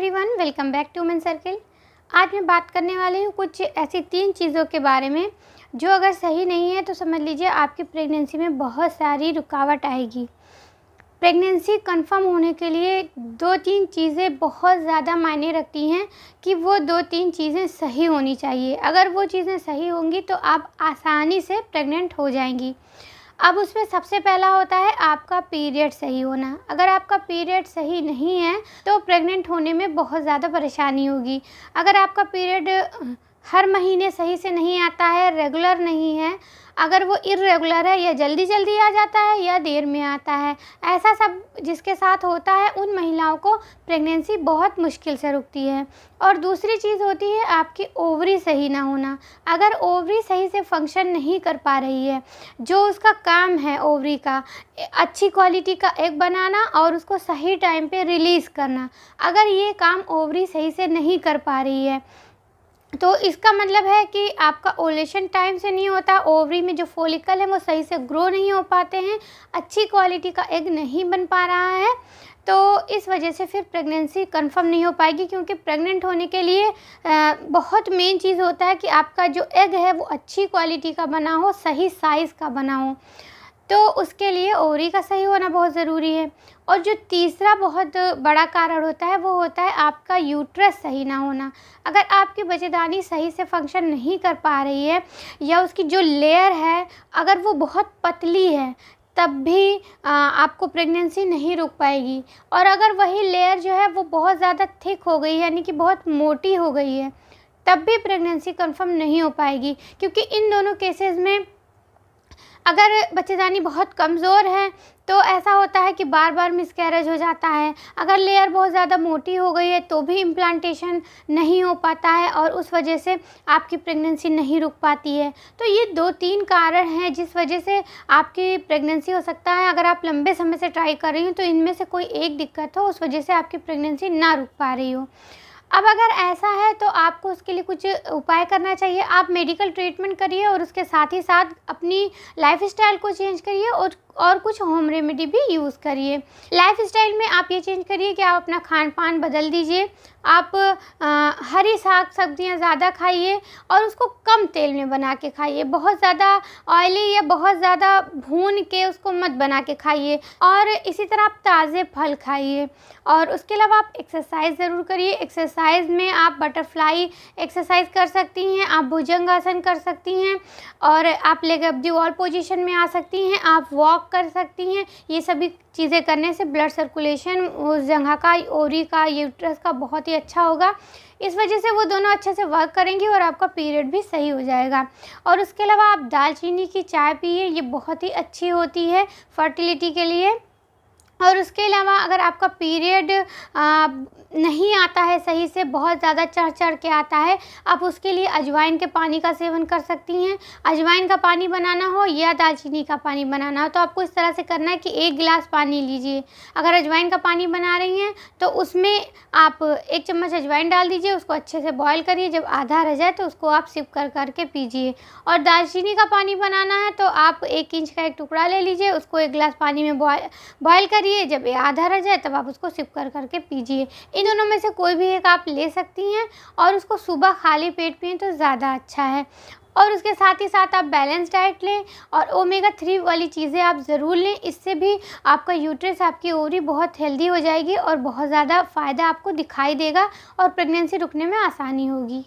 Everyone, welcome back to women circle. आज मैं बात करने वाली हूँ कुछ ऐसी 3 चीज़ों के बारे में जो अगर सही नहीं है तो समझ लीजिए आपकी प्रेगनेंसी में बहुत सारी रुकावट आएगी। प्रेगनेंसी कंफर्म होने के लिए 2-3 चीज़ें बहुत ज़्यादा मायने रखती हैं कि वो 2-3 चीज़ें सही होनी चाहिए। अगर वो चीज़ें सही होंगी तो आप आसानी से प्रेग्नेंट हो जाएंगी। अब उसमें सबसे पहला होता है आपका पीरियड सही होना। अगर आपका पीरियड सही नहीं है तो प्रेग्नेंट होने में बहुत ज़्यादा परेशानी होगी। अगर आपका पीरियड हर महीने सही से नहीं आता है, रेगुलर नहीं है, अगर वो इर्रेगुलर है या जल्दी आ जाता है या देर में आता है, ऐसा सब जिसके साथ होता है उन महिलाओं को प्रेगनेंसी बहुत मुश्किल से रुकती है। और दूसरी चीज़ होती है आपकी ओवरी सही ना होना। अगर ओवरी सही से फंक्शन नहीं कर पा रही है, जो उसका काम है ओवरी का अच्छी क्वालिटी का एग बनाना और उसको सही टाइम पे रिलीज़ करना, अगर ये काम ओवरी सही से नहीं कर पा रही है तो इसका मतलब है कि आपका ओव्यूलेशन टाइम से नहीं होता, ओवरी में जो फॉलिकल है वो सही से ग्रो नहीं हो पाते हैं, अच्छी क्वालिटी का एग नहीं बन पा रहा है, तो इस वजह से फिर प्रेगनेंसी कंफर्म नहीं हो पाएगी। क्योंकि प्रेग्नेंट होने के लिए बहुत मेन चीज़ होता है कि आपका जो एग है वो अच्छी क्वालिटी का बना हो, सही साइज़ का बना हो, तो उसके लिए ओवरी का सही होना बहुत ज़रूरी है। और जो तीसरा बहुत बड़ा कारण होता है वो होता है आपका यूट्रस सही ना होना। अगर आपकी बच्चेदानी सही से फंक्शन नहीं कर पा रही है या उसकी जो लेयर है अगर वो बहुत पतली है तब भी आपको प्रेगनेंसी नहीं रुक पाएगी। और अगर वही लेयर जो है वो बहुत ज़्यादा थिक हो गई है, यानी कि बहुत मोटी हो गई है, तब भी प्रेगनेंसी कंफर्म नहीं हो पाएगी। क्योंकि इन दोनों केसेस में अगर बच्चेदानी बहुत कमज़ोर है तो ऐसा होता है कि बार बार मिसकैरेज हो जाता है। अगर लेयर बहुत ज़्यादा मोटी हो गई है तो भी इम्प्लांटेशन नहीं हो पाता है और उस वजह से आपकी प्रेगनेंसी नहीं रुक पाती है। तो ये 2-3 कारण हैं जिस वजह से आपकी प्रेगनेंसी हो सकता है। अगर आप लंबे समय से ट्राई कर रही हो तो इनमें से कोई एक दिक्कत हो, उस वजह से आपकी प्रेगनेंसी ना रुक पा रही हो। अब अगर ऐसा है तो आपको उसके लिए कुछ उपाय करना चाहिए। आप मेडिकल ट्रीटमेंट करिए और उसके साथ ही साथ अपनी लाइफ़स्टाइल को चेंज करिए और कुछ होम रेमेडी भी यूज़ करिए। लाइफ़स्टाइल में आप ये चेंज करिए कि आप अपना खान-पान बदल दीजिए। आप हरी साग-सब्जियाँ ज़्यादा खाइए और उसको कम तेल में बना के खाइए। बहुत ज़्यादा ऑयली या बहुत ज़्यादा भून के उसको मत बना के खाइए। और इसी तरह आप ताज़े फल खाइए। और उसके अलावा आप एक्सरसाइज़ ज़रूर करिए। एक्सरसाइज़ में आप बटरफ्लाई एक्सरसाइज़ कर सकती हैं, आप भुजंगासन कर सकती हैं और आप leg up the wall position में आ सकती हैं, आप वॉक कर सकती हैं। ये सभी चीज़ें करने से ब्लड सर्कुलेशन उस जगह का, ओवरी का, यूट्रस का बहुत ही अच्छा होगा। इस वजह से वो दोनों अच्छे से वर्क करेंगी और आपका पीरियड भी सही हो जाएगा। और उसके अलावा आप दालचीनी की चाय पिए, ये बहुत ही अच्छी होती है फर्टिलिटी के लिए। और उसके अलावा अगर आपका पीरियड नहीं आता है सही से, बहुत ज़्यादा चढ़ के आता है, आप उसके लिए अजवाइन के पानी का सेवन कर सकती हैं। अजवाइन का पानी बनाना हो या दालचीनी का पानी बनाना हो तो आपको इस तरह से करना है कि 1 गिलास पानी लीजिए। अगर अजवाइन का पानी बना रही हैं तो उसमें आप 1 चम्मच अजवाइन डाल दीजिए, उसको अच्छे से बॉयल करिए, जब आधा रह जाए तो उसको आप सिप कर के पीजिए। और दालचीनी का पानी बनाना है तो आप 1 इंच का एक टुकड़ा ले लीजिए, उसको 1 गिलास पानी में बॉयल करिए, जब ये आधा रह जाए तब आप उसको सिप कर के पीजिए। इन दोनों में से कोई भी एक आप ले सकती हैं और उसको सुबह खाली पेट पिएं तो ज़्यादा अच्छा है। और उसके साथ ही साथ आप बैलेंस डाइट लें और ओमेगा 3 वाली चीज़ें आप ज़रूर लें। इससे भी आपका यूट्रस, आपकी ओवरी बहुत हेल्दी हो जाएगी और बहुत ज़्यादा फ़ायदा आपको दिखाई देगा और प्रेगनेंसी रुकने में आसानी होगी।